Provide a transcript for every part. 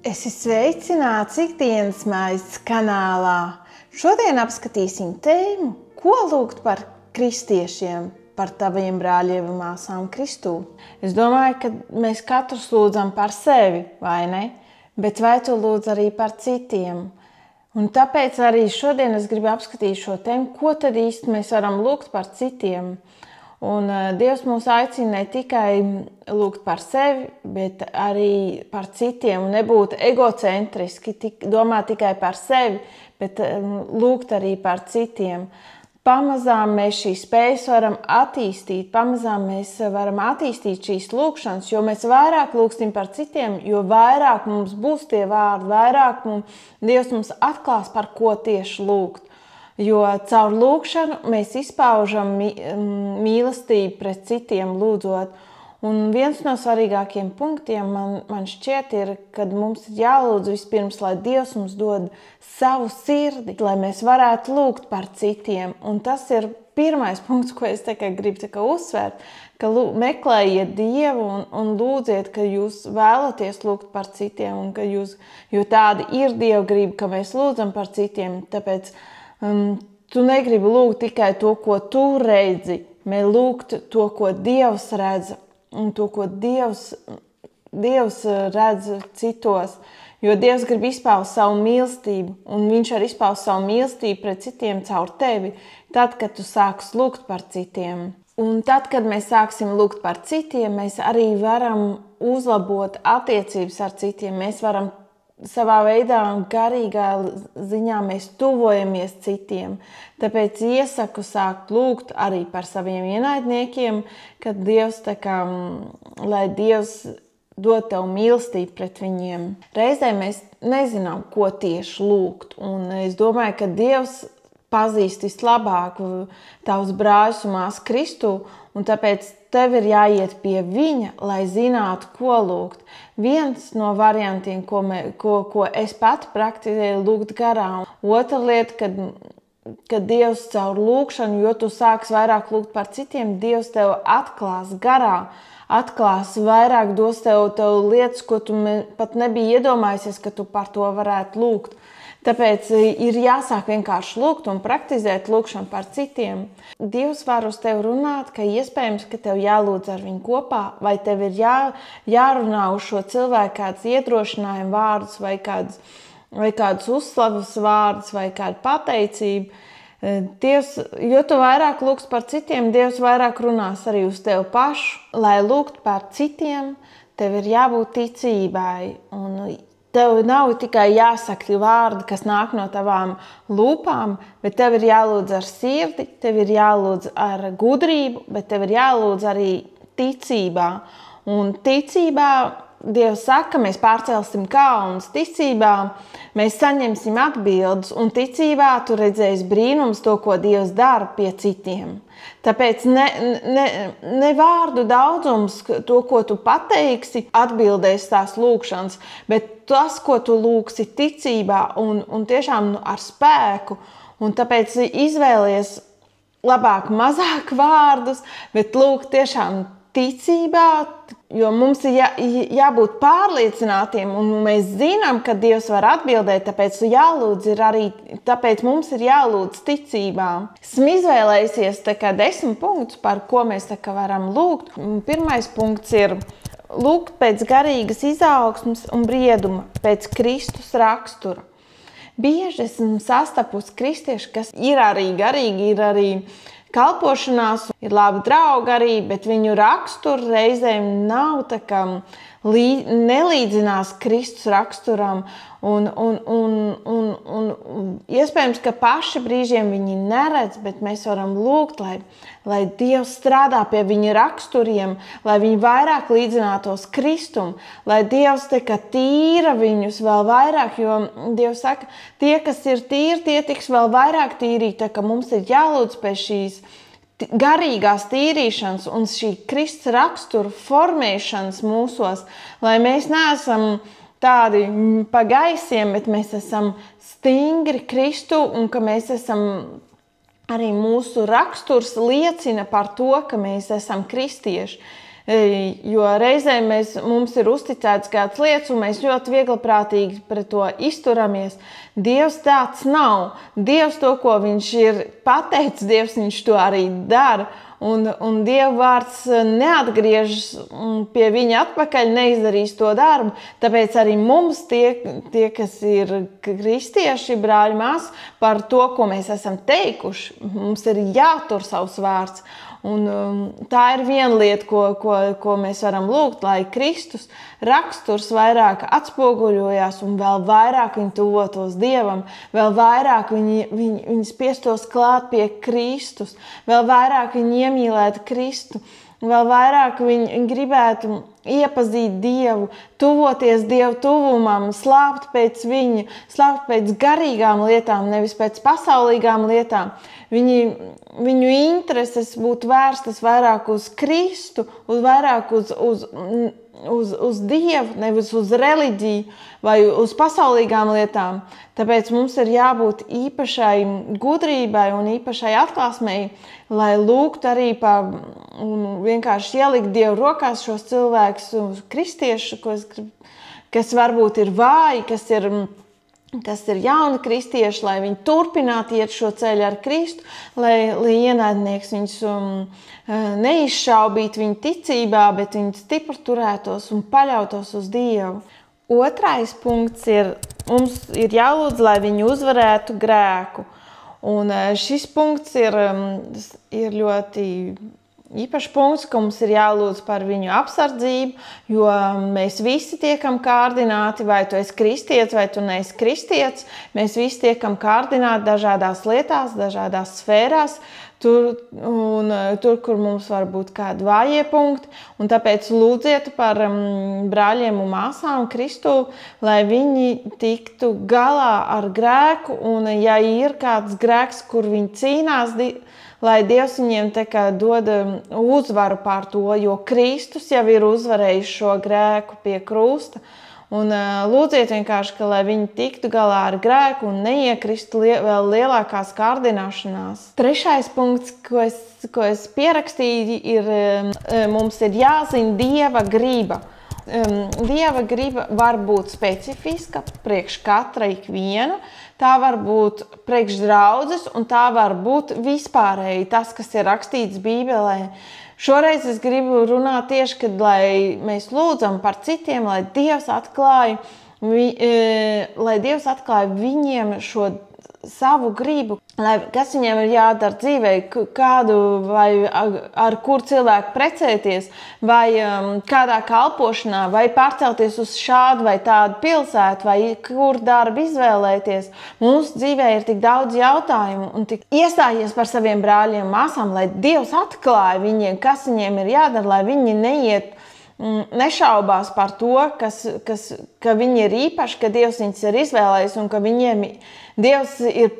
Esi sveicināts ikdienas maises kanālā. Šodien apskatīsim tēmu, ko lūgt par kristiešiem, par taviem brāļiem un māsām Kristū. Es domāju, ka mēs katrs lūdzam par sevi, vai ne? Bet vai tu lūdz arī par citiem? Un tāpēc arī šodien es gribu apskatīt šo tēmu, ko tad īsti mēs varam lūgt par citiem. Un Dievs mūs aicina ne tikai lūgt par sevi, bet arī par citiem. Nebūt egocentriski, domāt tikai par sevi, bet lūgt arī par citiem. Pamazām mēs šīs spējas varam attīstīt, pamazām mēs varam attīstīt šīs lūgšanas, jo mēs vairāk lūgsim par citiem, jo vairāk mums būs tie vārdi, vairāk Dievs mums atklās, par ko tieši lūgt. Jo caur lūgšanu mēs izpaužam mīlestību pret citiem lūdzot. Un viens no svarīgākiem punktiem man šķiet ir, kad mums ir jālūdz vispirms, lai Dievs mums dod savu sirdi, lai mēs varētu lūgt par citiem. Un tas ir pirmais punkts, ko es gribu uzsvērt, ka meklējiet Dievu un lūdziet, ka jūs vēlaties lūgt par citiem, un ka jo tāda ir Dieva griba, ka mēs lūdzam par citiem. Tāpēc tu negribi lūgt tikai to, ko tu redzi, bet lūgt to, ko Dievs redz, un to, ko Dievs redz citos. Jo Dievs grib izpaust savu mīlestību, un Viņš arī izpaust savu mīlestību pret citiem caur tevi, tad, kad tu sāksi lūgt par citiem. Un tad, kad mēs sāksim lūgt par citiem, mēs arī varam uzlabot attiecības ar citiem. Mēs varam savā veidā garīgā ziņā mēs tuvojamies citiem. Tāpēc iesaku sākt lūgt arī par saviem ienaidniekiem, kad lai Dievs dod tev mīlestību pret viņiem. Reizē mēs nezinām, ko tieši lūgt. Un es domāju, ka Dievs pazīst vislabāk tavus brāļus un māsas Kristū, un tāpēc tev ir jāiet pie viņa, lai zinātu, ko lūgt. Viens no variantiem, ko es pati praktizēju, lūgt garā. Otra lieta, kad Dievs caur lūgšanu, jo tu sāks vairāk lūgt par citiem, Dievs tev atklās garā, atklās vairāk, dos tev lietas, ko tu pat nebija iedomājusies, ka tu par to varētu lūgt. Tāpēc ir jāsāk vienkārši lūgt un praktizēt lūgšanu par citiem. Dievs var uz tevi runāt, ka iespējams, ka tev jālūdz ar viņu kopā, vai tev ir jārunā uz šo cilvēku kāds iedrošinājuma vārdus, vai kāds uzslavas vārdus, vai kāda pateicība. Dievs, jo tu vairāk lūgsi par citiem, Dievs vairāk runās arī uz tevi pašu. Lai lūgt par citiem, tev ir jābūt ticībai. Un tev nav tikai jāsaka vārdi, kas nāk no tavām lūpām, bet tev ir jālūdz ar sirdi, tev ir jālūdz ar gudrību, bet tev ir jālūdz arī ticībā. Un ticībā Dievs saka, mēs pārcelsim kalnus, ticībā mēs saņemsim atbildes, un ticībā tu redzēsi brīnums to, ko Dievs dara pie citiem. Tāpēc ne vārdu daudzums, to, ko tu pateiksi, atbildēs tās lūgšanas, bet tas, ko tu lūgsi ticībā un tiešām ar spēku, un tāpēc izvēlies labāk mazāk vārdus, bet lūgt tiešām ticībā, jo mums ir jābūt pārliecinātiem, un mēs zinām, ka Dievs var atbildēt, tāpēc mums ir jālūdz ticībā. Esmu izvēlējusies 10 punktus, par ko mēs varam lūgt. Pirmais punkts ir lūgt pēc garīgas izaugsmes un brieduma, pēc Kristus rakstura. Bieži esmu sastapusi kristieši, kas ir arī garīgi, ir arī kalpošanās, ir labi draugi arī, bet viņu raksturu reizēm nav nelīdzinās Kristus raksturam, un iespējams, ka paši brīžiem viņi neredz, bet mēs varam lūgt, lai Dievs strādā pie viņa raksturiem, lai viņi vairāk līdzinātos Kristum, lai Dievs tīra viņus vēl vairāk, jo Dievs saka, tie, kas ir tīri, tie tiks vēl vairāk tīrīti, tā ka mums ir jālūdz pēc šīs garīgās tīrīšanas un šī Kristus rakstura formēšanas mūsos, lai mēs neesam tādi pa gaisiem, bet mēs esam stingri Kristu un ka mēs esam arī mūsu raksturs liecina par to, ka mēs esam kristieši. Jo reizēm mums ir uzticēts kādas lietas, un mēs ļoti viegliprātīgi pret to izturamies. Dievs tāds nav. Dievs to, ko viņš ir pateicis, Dievs viņš to arī dara. Un Dieva vārds neatgriežas pie viņa atpakaļ, neizdarīs to darbu. Tāpēc arī mums tie kas ir kristieši, brāļi, māsas, par to, ko mēs esam teikuši, mums ir jātur savs vārds. Un tā ir viena lieta, ko mēs varam lūgt, lai Kristus raksturs vairāk atspoguļojās un vēl vairāk viņi tuvotos Dievam, vēl vairāk viņi spiestos klāt pie Kristus, vēl vairāk viņi iemīlētu Kristu, vēl vairāk viņi gribētu iepazīt Dievu, tuvoties Dievu tuvumam, slāpt pēc viņa, slāpt pēc garīgām lietām, nevis pēc pasaulīgām lietām. Viņu intereses būtu vērstas vairāk uz Kristu, vairāk uz Dievu, nevis uz reliģiju vai uz pasaulīgām lietām. Tāpēc mums ir jābūt īpašai gudrībai un īpašai atklāsmei, lai lūgtu arī un vienkārši ielikt Dievu rokās šos cilvēkus, kristiešus, kas varbūt ir vāji, kas ir jauni kristieši, lai viņi turpinātu iet šo ceļu ar Kristu, lai ienaidnieks viņus neizšaubītu viņu ticībā, bet viņi stipri turētos un paļautos uz Dievu. Otrais punkts ir, mums ir jālūdz, lai viņi uzvarētu grēku. Un šis punkts ir ļoti īpašs punkts, ka mums ir jālūdz par viņu apsardzību, jo mēs visi tiekam kārdināti, vai tu esi kristietis, vai tu neesi kristietis. Mēs visi tiekam kārdināti dažādās lietās, dažādās sfērās, tur, kur mums var būt kādi vājie punkti. Un tāpēc lūdziet par brāļiem un māsām Kristu, lai viņi tiktu galā ar grēku, un ja ir kāds grēks, kur viņi cīnās, lai Dievs viņiem dod uzvaru pār to, jo Kristus jau ir uzvarējis šo grēku pie krusta. Un lūdziet vienkārši, ka lai viņi tiktu galā ar grēku un neiekristu vēl lielākās kārdināšanās. Trešais punkts, ko es pierakstīju, ir mums ir jāzina Dieva griba. Dieva griba var būt specifiska priekš katra ikviena, tā var būt priekš draudzes un tā var būt vispārēji tas, kas ir rakstīts Bībelē. Šoreiz es gribu runāt tieši, kad lai mēs lūdzam par citiem, lai Dievs atklāja viņiem šo savu gribu, kas viņiem ir jādara dzīvē, kādu vai ar kur cilvēku precēties, vai kādā kalpošanā, vai pārcelties uz šādu vai tādu pilsētu, vai kur darbu izvēlēties. Mūsu dzīvē ir tik daudz jautājumu un tik iestājies par saviem brāļiem, māsām, lai Dievs atklāja viņiem, kas viņiem ir jādara, lai viņi nešaubās par to, ka viņi ir īpaši, ka Dievs viņus ir izvēlējis un ka viņiem Dievs ir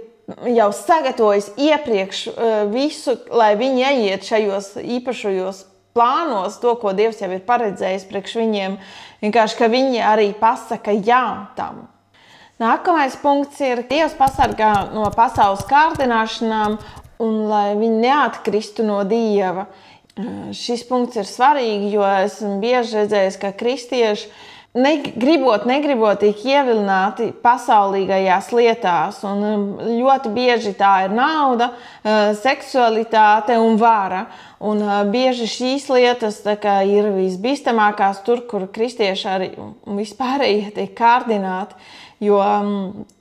jau sagatavojis iepriekš visu, lai viņi ieiet šajos īpašajos plānos, to, ko Dievs jau ir paredzējis priekš viņiem, vienkārši, ka viņi arī pasaka jā tam. Nākamais punkts ir, Dievs pasargā no pasaules kārdināšanām un lai viņi neatkristu no Dieva. Šis punkts ir svarīgi, jo esmu bieži redzējis, ka kristieši negribot tiek ievilināti pasaulīgajās lietās. Un ļoti bieži tā ir nauda, seksualitāte un vara. Un bieži šīs lietas ir visbīstamākās tur, kur kristieši arī vispārējie tiek kārdināti. Jo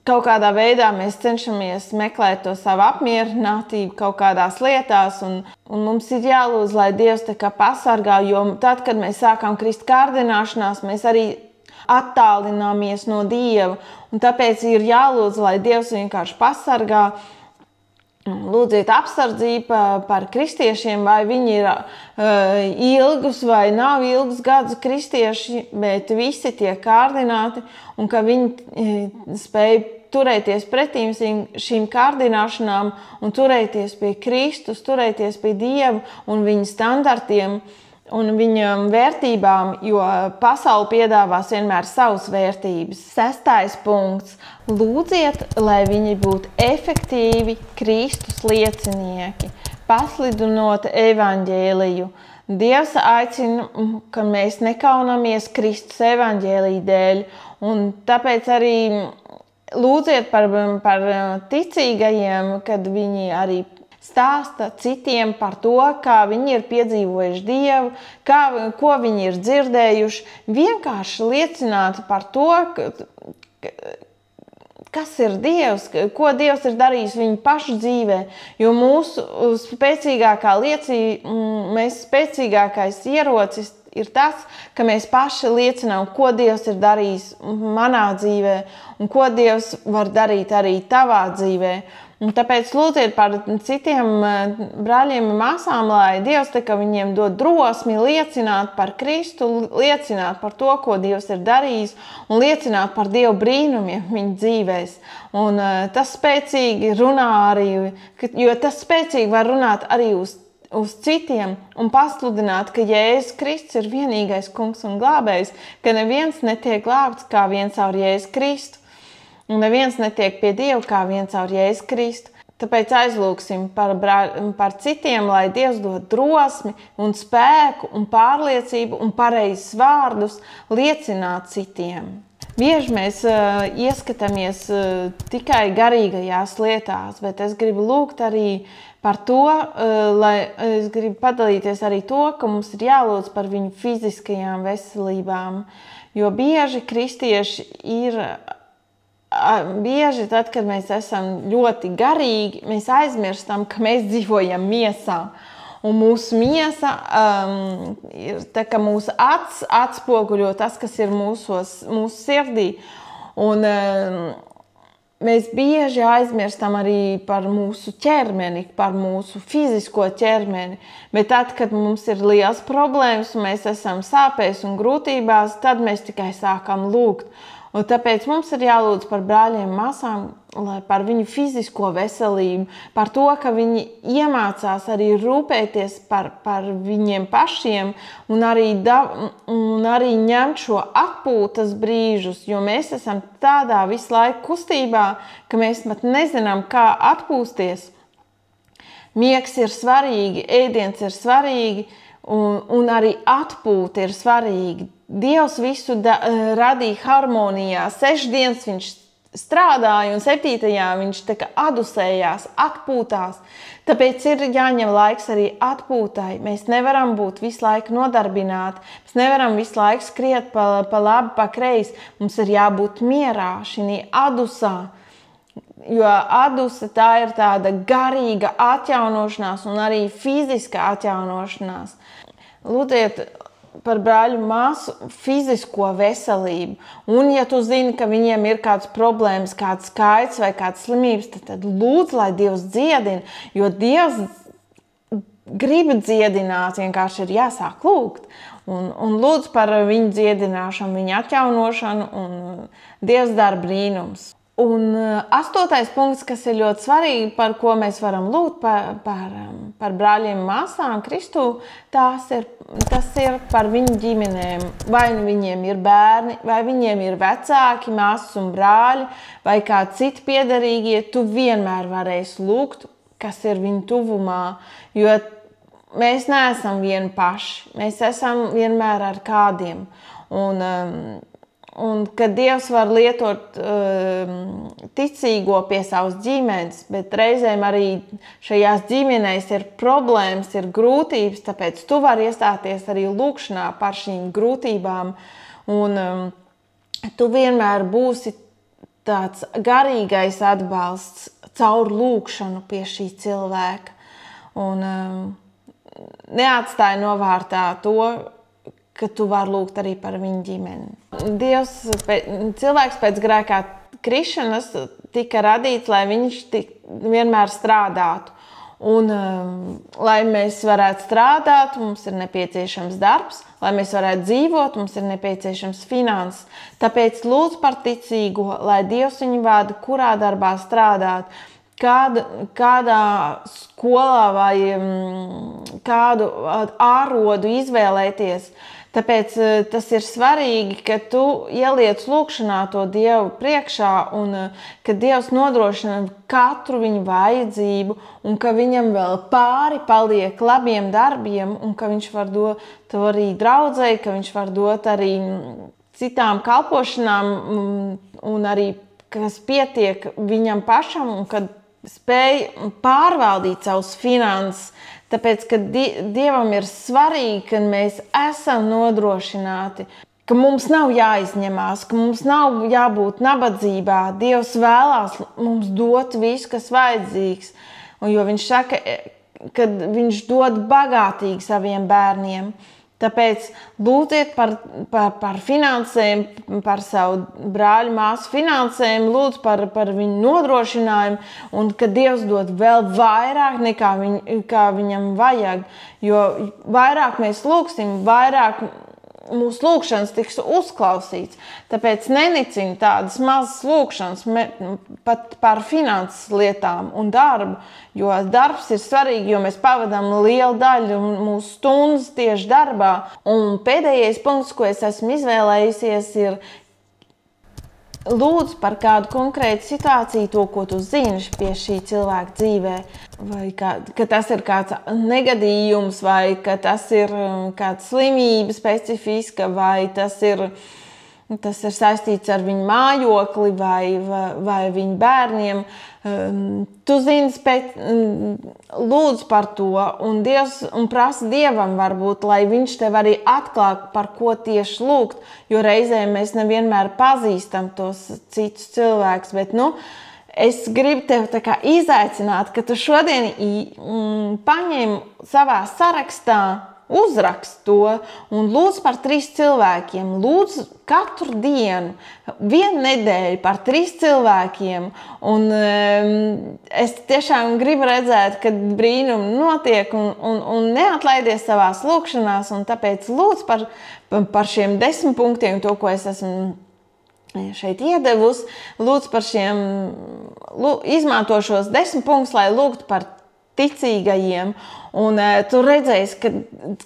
kaut kādā veidā mēs cenšamies meklēt to savu apmierinātību kaut kādās lietās, un mums ir jālūdz, lai Dievs pasargā, jo tad, kad mēs sākam krist kārdināšanās, mēs arī attālināmies no Dieva, un tāpēc ir jālūdz, lai Dievs vienkārši pasargā. Lūdziet apsardzību par kristiešiem, vai viņi ir ilgus vai nav ilgus gadus kristieši, bet visi tiek kārdināti un ka viņi spēj turēties pretīm šīm kārdināšanām un turēties pie Kristus, turēties pie Dieva un viņa standartiem un viņam vērtībām, jo pasaule piedāvās vienmēr savas vērtības. 6. punkts. Lūdziet, lai viņi būtu efektīvi Kristus liecinieki, pasludinot evaņģēliju, Dievs aicina, ka mēs nekaunamies Kristus evaņģēlija dēļ, un tāpēc arī lūdziet par ticīgajiem, kad viņi arī stāsta citiem par to, kā viņi ir piedzīvojuši Dievu, ko viņi ir dzirdējuši. Vienkārši liecināt par to, kas ir Dievs, ko Dievs ir darījis viņu pašu dzīvē, jo mūsu spēcīgākais ierocis ir tas, ka mēs paši liecinām, ko Dievs ir darījis manā dzīvē un ko Dievs var darīt arī tavā dzīvē. Un tāpēc lūdziet par citiem brāļiem un māsām, lai Dievs viņiem dod drosmi liecināt par Kristu, liecināt par to, ko Dievs ir darījis, un liecināt par Dievu brīnumiem viņu dzīvēs. Un tas spēcīgi runā arī, jo tas spēcīgi var runāt arī uz citiem un pasludināt, ka Jēzus Kristus ir vienīgais kungs un glābējs, ka neviens netiek glābts kā viens caur Jēzus Kristu. Un neviens netiek pie Dieva kā viens caur Jēzu Kristu. Tāpēc aizlūksim par citiem, lai Dievs dod drosmi un spēku un pārliecību un pareizes vārdus liecināt citiem. Bieži mēs ieskatāmies tikai garīgajās lietās, bet es gribu lūgt arī par to, es gribu padalīties arī to, ka mums ir jālūdz par viņu fiziskajām veselībām, jo bieži kristieši ir bieži tad, kad mēs esam ļoti garīgi, mēs aizmirstam, ka mēs dzīvojam miesā. Un mūsu miesa ir tā, ka mūsu atspoguļo tas, kas ir mūsu sirdī. Un mēs bieži aizmirstam arī par mūsu ķermeni, par mūsu fizisko ķermeni. Bet tad, kad mums ir liels problēmas un mēs esam sāpēs un grūtībās, tad mēs tikai sākam lūgt. Un tāpēc mums ir jālūdz par brāļiem un māsām, par viņu fizisko veselību, par to, ka viņi iemācās arī rūpēties par viņiem pašiem un arī ņemt šo atpūtas brīžus, jo mēs esam tādā visu laiku kustībā, ka mēs pat nezinām, kā atpūsties. Miegs ir svarīgi, ēdiens ir svarīgi un arī atpūta ir svarīga. Dievs visu radīja harmonijā. 6 dienas viņš strādāja un 7. viņš adusējās, atpūtās. Tāpēc ir jāņem laiks arī atpūtai. Mēs nevaram būt visu laiku nodarbināti. Mēs nevaram visu laiku skriet pa labi, pa kreisi. Mums ir jābūt mierā, šī adusā. Jo adusa tā ir tāda garīga atjaunošanās un arī fiziska atjaunošanās. Lūdziet par brāļu māsu fizisko veselību. Un, ja tu zini, ka viņiem ir kādas problēmas, kāds skaits vai kādas slimības, tad lūdz, lai Dievs dziedina, jo Dievs grib dziedināt, vienkārši ir jāsāk lūgt. Un lūdz par viņu dziedināšanu, viņu atjaunošanu, un Dievs dara brīnums. Un 8. punkts, kas ir ļoti svarīgi, par ko mēs varam lūgt par brāļiem un māsām Kristū, tas ir par viņu ģimenēm. Vai viņiem ir bērni, vai viņiem ir vecāki, māsas un brāļi, vai kādi citi piederīgie, tu vienmēr varēsi lūgt, kas ir viņu tuvumā, jo mēs neesam vieni paši, mēs esam vienmēr ar kādiem. Un kad Dievs var lietot ticīgo pie savas ģimenes, bet reizēm arī šajās ģimenēs ir problēmas, ir grūtības, tāpēc tu vari iestāties arī lūkšanā par šīm grūtībām. Un tu vienmēr būsi tāds garīgais atbalsts caur lūkšanu pie šī cilvēka. Un neatstāj novārtā to, ka tu vari lūgt arī par viņu ģimeni. Cilvēks pēc grēkā krišanas tika radīts, lai viņš vienmēr strādātu. Un, lai mēs varētu strādāt, mums ir nepieciešams darbs, lai mēs varētu dzīvot, mums ir nepieciešams finanses. Tāpēc lūdz par ticīgo, lai Dievs viņu vada, kurā darbā strādāt. kādā skolā vai kādu ārodu izvēlēties. Tāpēc tas ir svarīgi, ka tu ieliec lūkšanā to Dievu priekšā un ka Dievs nodrošina katru viņu vajadzību un ka viņam vēl pāri paliek labiem darbiem un ka viņš var dot to arī draudzei, ka viņš var dot arī citām kalpošanām un arī, kas pietiek viņam pašam un kad spēj pārvaldīt savus finanses. Tāpēc, ka Dievam ir svarīgi, ka mēs esam nodrošināti, ka mums nav jāizņemās, ka mums nav jābūt nabadzībā. Dievs vēlās mums dot visu, kas vajadzīgs. Jo viņš saka, ka viņš dod bagātīgi saviem bērniem. Tāpēc lūdziet par finansēm, par savu brāļu māsu finansēm, lūdzu par viņu nodrošinājumu un ka Dievs dod vēl vairāk nekā viņam vajag. Jo vairāk mēs lūgsim, vairāk mūsu lūgšanas tiks uzklausīts. Tāpēc nenicini tādas mazas lūgšanas pat par finanses lietām un darbu, jo darbs ir svarīgi, jo mēs pavadām lielu daļu mūsu stundas tieši darbā. Un pēdējais punkts, ko es esmu izvēlējusies, ir lūdzu par kādu konkrētu situāciju, to, ko tu zini pie šī cilvēka dzīvē. Vai ka tas ir kāds negadījums, vai ka tas ir kāda slimība specifiska, vai tas ir saistīts ar viņu mājokli vai viņu bērniem. Tu zini, lūdzu par to un prasa Dievam varbūt, lai viņš tev arī atklātu, par ko tieši lūgt, jo reizēm mēs nevienmēr pazīstam tos citus cilvēkus, bet, es gribu tev tā kā izaicināt, ka tu šodien paņem savā sarakstā, uzrakst to un lūdz par 3 cilvēkiem. Lūdz katru dienu, 1 nedēļu par 3 cilvēkiem. Un es tiešām gribu redzēt, kad brīnumi notiek un neatlaidies savās lūkšanās. Un tāpēc lūdz par šiem 10 punktiem, to, ko es esmu šeit iedevusi. Lūdzu par izmanto šos 10 punktus, lai lūgtu par ticīgajiem. Un tu redzēsi,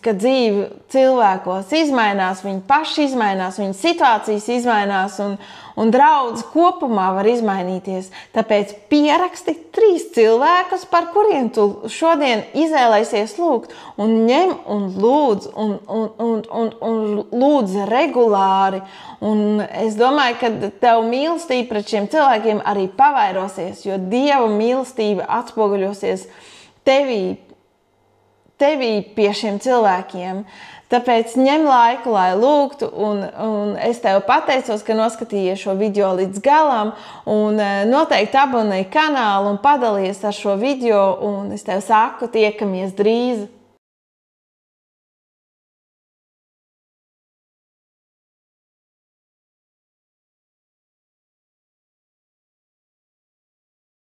ka dzīve cilvēkos izmainās, viņi paši izmainās, viņu situācijas izmainās un draudz kopumā var izmainīties. Tāpēc pieraksti 3 cilvēkus, par kuriem tu šodien izvēlēsies lūgt un ņem un lūdz un lūdz regulāri. Un es domāju, ka tev mīlestība pret šiem cilvēkiem arī pavairosies, jo Dieva mīlestība atspoguļosies tevī pie šiem cilvēkiem. Tāpēc ņem laiku, lai lūgtu, un es tev pateicos, ka noskatījies šo video līdz galam, un noteikti abonēji kanālu un padalies ar šo video, un es tev saku, tiekamies drīz!